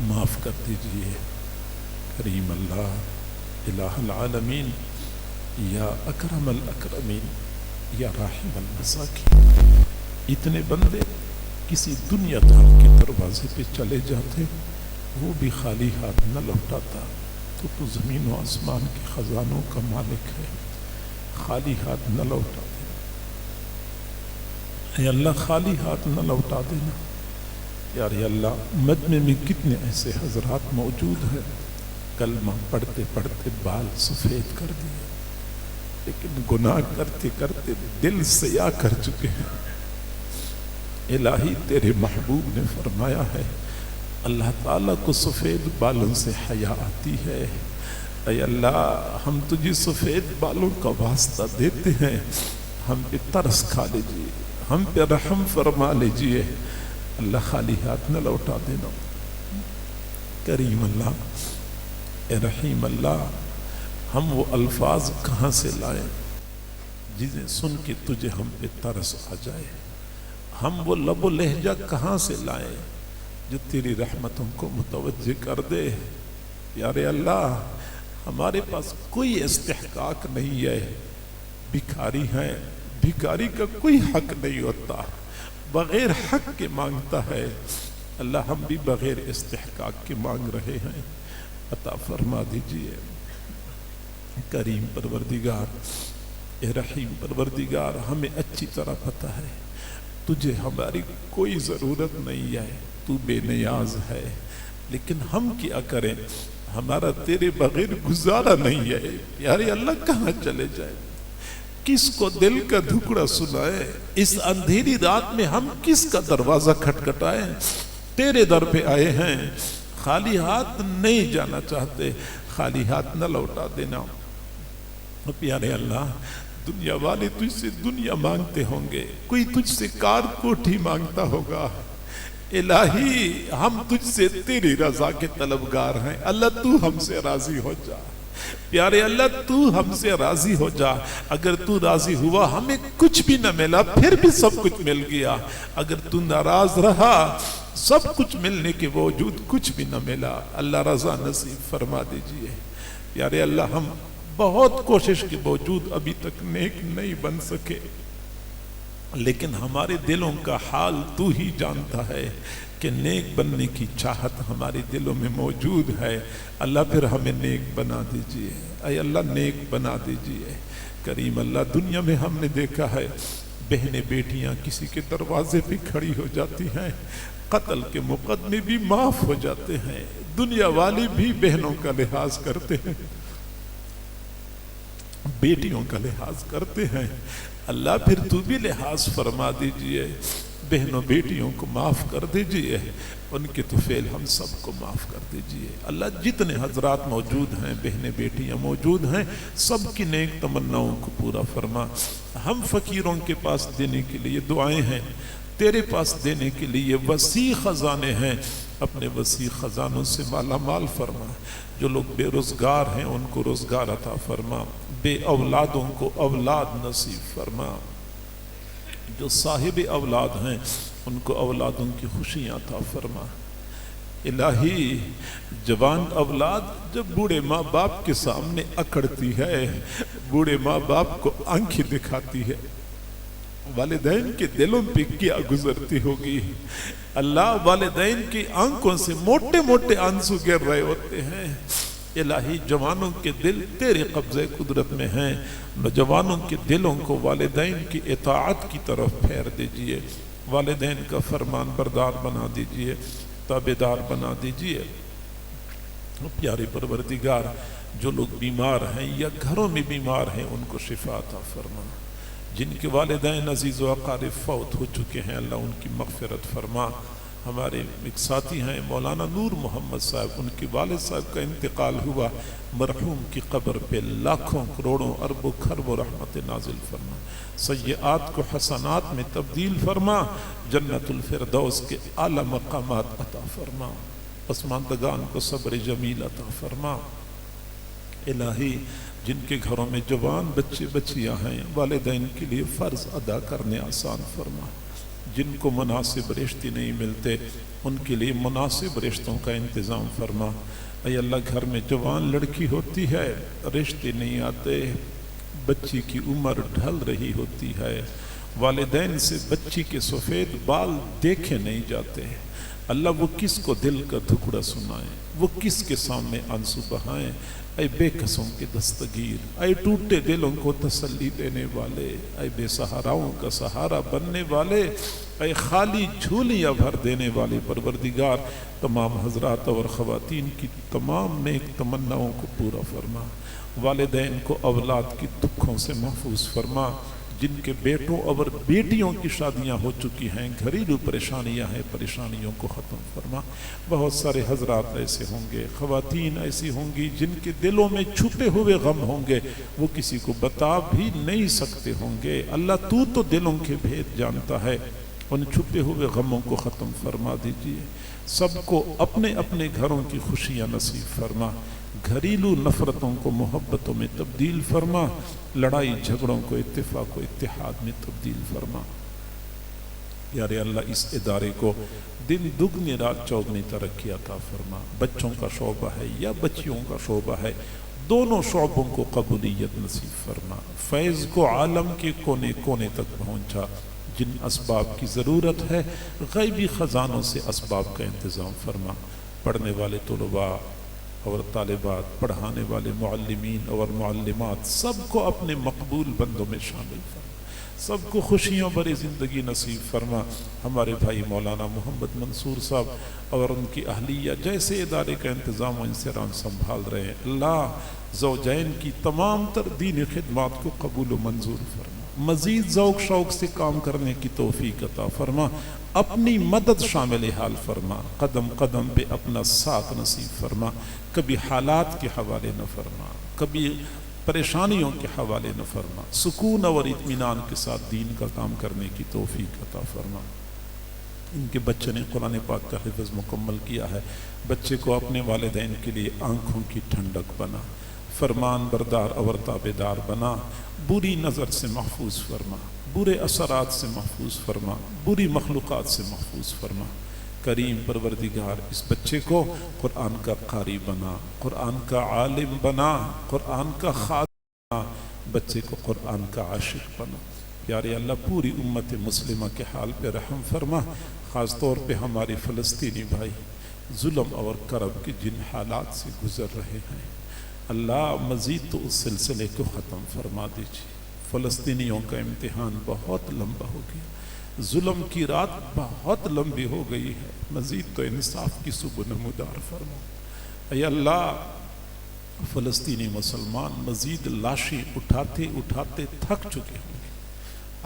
معاف کر دیجئے۔ کریم اللہ الہ العالمین، یا اکرم الاکرمین، یا راحم المساکین، اتنے بندے کسی دنیا دار کے دروازے پہ چلے جاتے، وہ بھی خالی ہاتھ نہ لوٹاتا، تو زمین و آسمان کے خزانوں کا مالک ہے، خالی ہاتھ نہ لوٹا دینا۔ اے اللہ خالی ہاتھ نہ لوٹا دینا۔ یار اللہ، مجمع میں کتنے ایسے حضرات موجود ہیں کلمہ پڑھتے پڑھتے بال سفید کر دیے، لیکن گناہ کرتے کرتے دل سیاہ کر چکے ہیں۔ الہی تیرے محبوب نے فرمایا ہے اللہ تعالیٰ کو سفید بالوں سے حیا آتی ہے۔ اے اللہ، ہم تجھے سفید بالوں کا واسطہ دیتے ہیں، ہم پہ ترس کھا لیجیے، ہم پہ رحم فرما لیجیے۔ اللہ خالی ہاتھ نہ لوٹا دینا۔ کریم اللہ، اے رحیم اللہ، ہم وہ الفاظ کہاں سے لائیں جنہیں سن کے تجھے ہم پہ ترس آ جائے؟ ہم وہ لب و لہجہ کہاں سے لائیں جو تیری رحمتوں کو متوجہ کر دے؟ پیارے اللہ، ہمارے پاس کوئی استحقاق نہیں ہے، بھکاری ہیں، بھکاری کا کوئی حق نہیں ہوتا، بغیر حق کے مانگتا ہے۔ اللہ، ہم بھی بغیر استحقاق کے مانگ رہے ہیں، عطا فرما دیجئے۔ کریم پروردگار، اے رحیم پروردگار، ہمیں اچھی طرح پتہ ہے تجھے ہماری کوئی ضرورت نہیں ہے، تو بے نیاز ہے، لیکن ہم کیا کریں؟ ہمارا تیرے بغیر گزارا نہیں ہے۔ پیارے اللہ، کہاں چلے جائیں؟ کس کو دل کا دھکڑا سنائے؟ اس اندھیری رات میں ہم کس کا دروازہ کھٹکھٹائیں؟ تیرے در پہ آئے ہیں، خالی ہاتھ نہیں جانا چاہتے، خالی ہاتھ نہ لوٹا دینا۔ پیارے اللہ، دنیا والے تجھ سے دنیا مانگتے ہوں گے، کوئی تجھ سے کار کوٹھی مانگتا ہوگا۔ الہی، ہم تجھ سے تیری رضا کے طلبگار ہیں۔ اللہ، تو ہم سے راضی ہو جا۔ پیارے اللہ، تو ہم سے راضی ہو جا۔ اگر تو راضی ہوا، ہمیں کچھ بھی نہ ملا، پھر بھی سب کچھ مل گیا۔ اگر تو ناراض رہا، سب کچھ ملنے کے باوجود کچھ بھی نہ ملا۔ اللہ رضا نصیب فرما دیجئے۔ پیارے اللہ، ہم بہت کوشش کے باوجود ابھی تک نیک نہیں بن سکے، لیکن ہمارے دلوں کا حال تو ہی جانتا ہے کہ نیک بننے کی چاہت ہمارے دلوں میں موجود ہے۔ اللہ، پھر ہمیں نیک بنا دیجئے۔ اے اللہ، نیک بنا دیجئے۔ کریم اللہ، دنیا میں ہم نے دیکھا ہے بہنیں بیٹیاں کسی کے دروازے پہ کھڑی ہو جاتی ہیں، قتل کے مقدمے بھی معاف ہو جاتے ہیں، دنیا والے بھی بہنوں کا لحاظ کرتے ہیں، بیٹیوں کا لحاظ کرتے ہیں۔ اللہ، پھر تو بھی لحاظ فرما دیجئے، بہنوں بیٹیوں کو معاف کر دیجئے، ان کے طفیل ہم سب کو معاف کر دیجئے۔ اللہ، جتنے حضرات موجود ہیں، بہنیں بیٹیاں موجود ہیں، سب کی نیک تمناؤں کو پورا فرما۔ ہم فقیروں کے پاس دینے کے لیے دعائیں ہیں، تیرے پاس دینے کے لیے وسیع خزانے ہیں، اپنے وسیع خزانوں سے مالا مال فرما۔ جو لوگ بے روزگار ہیں ان کو روزگار عطا فرما، بے اولادوں کو اولاد نصیب فرما، جو صاحب اولاد ہیں ان کو اولادوں کی خوشیاں عطا فرما۔ الہی، جوان اولاد جب بوڑھے ماں باپ کے سامنے اکڑتی ہے، بوڑھے ماں باپ کو آنکھیں دکھاتی ہے، والدین کے دلوں پہ کیا گزرتی ہوگی؟ اللہ، والدین کی آنکھوں سے موٹے موٹے آنسو گر رہے ہوتے ہیں۔ الہی، جوانوں کے دل تیرے قبضے قدرت میں ہیں، نوجوانوں کے دلوں کو والدین کی اطاعت کی طرف پھیر دیجئے، والدین کا فرمان بردار بنا دیجئے، تابعدار بنا دیجئے۔ پیارے پروردگار، جو لوگ بیمار ہیں یا گھروں میں بیمار ہیں ان کو شفا عطا فرما، جن کے والدین عزیز و اقارب فوت ہو چکے ہیں اللہ ان کی مغفرت فرما۔ ہمارے ایک ساتھی ہیں مولانا نور محمد صاحب، ان کے والد صاحب کا انتقال ہوا، مرحوم کی قبر پہ لاکھوں کروڑوں اربوں خربوں رحمت نازل فرما، سیئات کو حسنات میں تبدیل فرما، جنت الفردوس کے اعلی مقامات عطا فرما، پسماندگان کو صبر جمیل عطا فرما۔ الہی، جن کے گھروں میں جوان بچے بچیاں ہیں، والدین کے لیے فرض ادا کرنے آسان فرما، جن کو مناسب رشتے نہیں ملتے ان کے لیے مناسب رشتوں کا انتظام فرما۔ اے اللہ گھر میں جوان لڑکی ہوتی ہے، رشتے نہیں آتے، بچی کی عمر ڈھل رہی ہوتی ہے، والدین سے بچی کے سفید بال دیکھے نہیں جاتے، اللہ وہ کس کو دل کا دھکڑا سنائیں، وہ کس کے سامنے آنسو بہائیں۔ اے بے قصوں کے دستگیر، اے ٹوٹے دلوں کو تسلی دینے والے، اے بے سہاراؤں کا سہارا بننے والے، اے خالی جھولیاں بھر دینے والے پروردگار، تمام حضرات اور خواتین کی تمام نیک تمناؤں کو پورا فرما۔ والدین کو اولاد کی دکھوں سے محفوظ فرما، جن کے بیٹوں اور بیٹیوں کی شادیاں ہو چکی ہیں، گھریلو پریشانیاں ہیں، پریشانیوں کو ختم فرما۔ بہت سارے حضرات ایسے ہوں گے، خواتین ایسی ہوں گی جن کے دلوں میں چھپے ہوئے غم ہوں گے، وہ کسی کو بتا بھی نہیں سکتے ہوں گے، اللہ تو دلوں کے بھید جانتا ہے، ان چھپے ہوئے غموں کو ختم فرما دیجئے۔ سب کو اپنے اپنے گھروں کی خوشیاں نصیب فرما، گھریلو نفرتوں کو محبتوں میں تبدیل فرما، لڑائی جھگڑوں کو اتفاق و اتحاد میں تبدیل فرما۔ پیارے اللہ اس ادارے کو دن دگنی رات چوگنی ترقی عطا فرما۔ بچوں کا شعبہ ہے یا بچیوں کا شعبہ ہے، دونوں شعبوں کو قبولیت نصیب فرما، فیض کو عالم کے کونے کونے تک پہنچا۔ جن اسباب کی ضرورت ہے غیبی خزانوں سے اسباب کا انتظام فرما۔ پڑھنے والے طلباء اور طالبات، پڑھانے والے معلمین اور معلمات، سب کو اپنے مقبول بندوں میں شامل فرما، سب کو خوشیوں بھری زندگی نصیب فرما۔ ہمارے بھائی مولانا محمد منصور صاحب اور ان کی اہلیہ جیسے ادارے کا انتظام و انصرام سنبھال رہے ہیں، اللہ زوجین کی تمام تر دینی خدمات کو قبول و منظور فرما، مزید ذوق شوق سے کام کرنے کی توفیق عطا فرما، اپنی مدد شامل حال فرما، قدم قدم پہ اپنا ساتھ نصیب فرما، کبھی حالات کے حوالے نہ فرما، کبھی پریشانیوں کے حوالے نہ فرما، سکون اور اطمینان کے ساتھ دین کا کام کرنے کی توفیق عطا فرما۔ ان کے بچے نے قرآن پاک کا حفظ مکمل کیا ہے، بچے کو اپنے والدین کے لیے آنکھوں کی ٹھنڈک بنا، فرمان بردار اور تابعدار بنا، بری نظر سے محفوظ فرما، برے اثرات سے محفوظ فرما، بری مخلوقات سے محفوظ فرما۔ کریم پروردگار اس بچے کو قرآن کا قاری بنا، قرآن کا عالم بنا، قرآن کا خادم بنا، بچے کو قرآن کا عاشق بنا۔ پیارے اللہ پوری امت مسلمہ کے حال پہ رحم فرما، خاص طور پہ ہمارے فلسطینی بھائی ظلم اور کرب کے جن حالات سے گزر رہے ہیں، اللہ مزید تو اس سلسلے کو ختم فرما دیجیے۔ فلسطینیوں کا امتحان بہت لمبا ہو گیا، ظلم کی رات بہت لمبی ہو گئی ہے، مزید تو انصاف کی صبح نمودار فرما۔ اے اللہ فلسطینی مسلمان مزید لاشیں اٹھاتے اٹھاتے تھک چکے ہوں گے،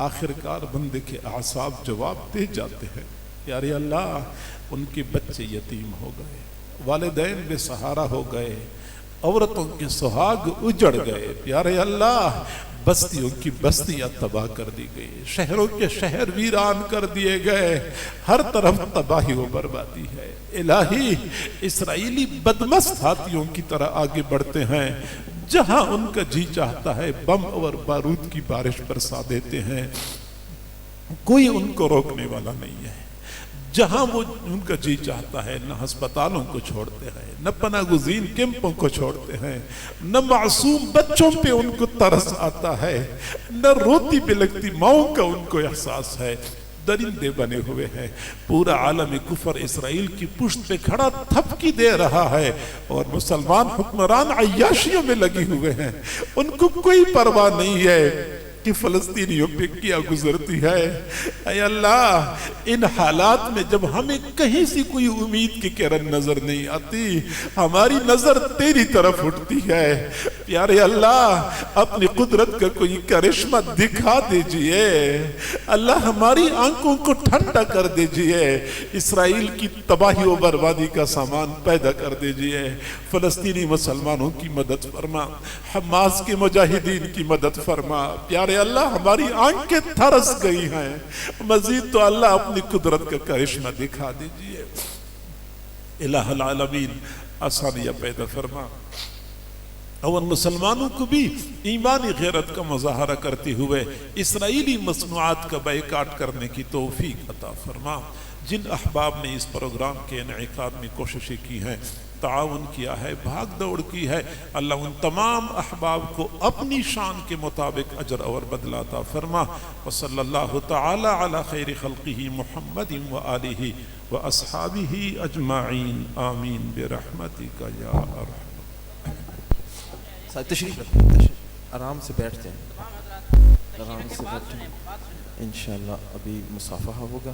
آخر کار بندے کے اعصاب جواب دے جاتے ہیں۔ پیارے اللہ ان کے بچے یتیم ہو گئے، والدین بے سہارا ہو گئے، عورتوں کے سہاگ اجڑ گئے۔ پیارے اللہ بستیوں کی بستیاں تباہ کر دی گئی، شہروں کے شہر ویران کر دیے گئے، ہر طرف تباہی و بربادی ہے۔ الہی اسرائیلی بدمست ہاتھیوں کی طرح آگے بڑھتے ہیں، جہاں ان کا جی چاہتا ہے بم اور بارود کی بارش برسا دیتے ہیں، کوئی ان کو روکنے والا نہیں ہے۔ جہاں وہ ان کا جی چاہتا ہے نہ ہسپتالوں کو چھوڑتے ہیں، نہ پناہ گزین کیمپوں کو چھوڑتے ہیں، نہ معصوم بچوں پہ ان کو ترس آتا ہے، نہ روتی بلکتی ماؤں کا ان کو احساس ہے، درندے بنے ہوئے ہیں۔ پورا عالم کفر اسرائیل کی پشت پہ کھڑا تھپکی دے رہا ہے، اور مسلمان حکمران عیاشیوں میں لگے ہوئے ہیں، ان کو کوئی پرواہ نہیں ہے کہ فلسطینیوں پہ کیا گزرتی ہے۔ اے اللہ ان حالات میں جب ہمیں کہیں سے کوئی امید کی کرن نظر نہیں آتی، ہماری نظر تیری طرف اٹھتی ہے۔ پیارے اللہ اپنی قدرت کا کوئی کرشمہ دکھا دیجئے، اللہ ہماری آنکھوں کو ٹھنڈا کر دیجئے، اسرائیل کی تباہی و بربادی کا سامان پیدا کر دیجئے، فلسطینی مسلمانوں کی مدد فرما، حماس کے مجاہدین کی مدد فرما۔ پیارے اللہ ہماری آنکھیں تھرس گئی ہیں، مزید تو اللہ اپنی قدرت کا کرشمہ دکھا دیجئے۔ الہ العالمین آسانیاں پیدا فرما، اور مسلمانوں کو بھی ایمانی غیرت کا مظاہرہ کرتے ہوئے اسرائیلی مصنوعات کا بائیکاٹ کرنے کی توفیق عطا فرما۔ جن احباب نے اس پروگرام کے انعقاد میں کوششیں کی ہیں، تعاون کیا ہے، بھاگ دوڑ کی ہے، اللہ ان تمام احباب کو اپنی شان کے مطابق اجر اور بدلہ عطا فرما۔ وصلی اللہ تعالی علی خیر خلقہ محمد وآلہ واصحابہ اجمعین، آمین برحمتک یا ارحم۔ تشریف رکھیں، آرام سے بیٹھتے ہیں، آرام سے بیٹھیں، انشاءاللہ ابھی مصافحہ ہوگا۔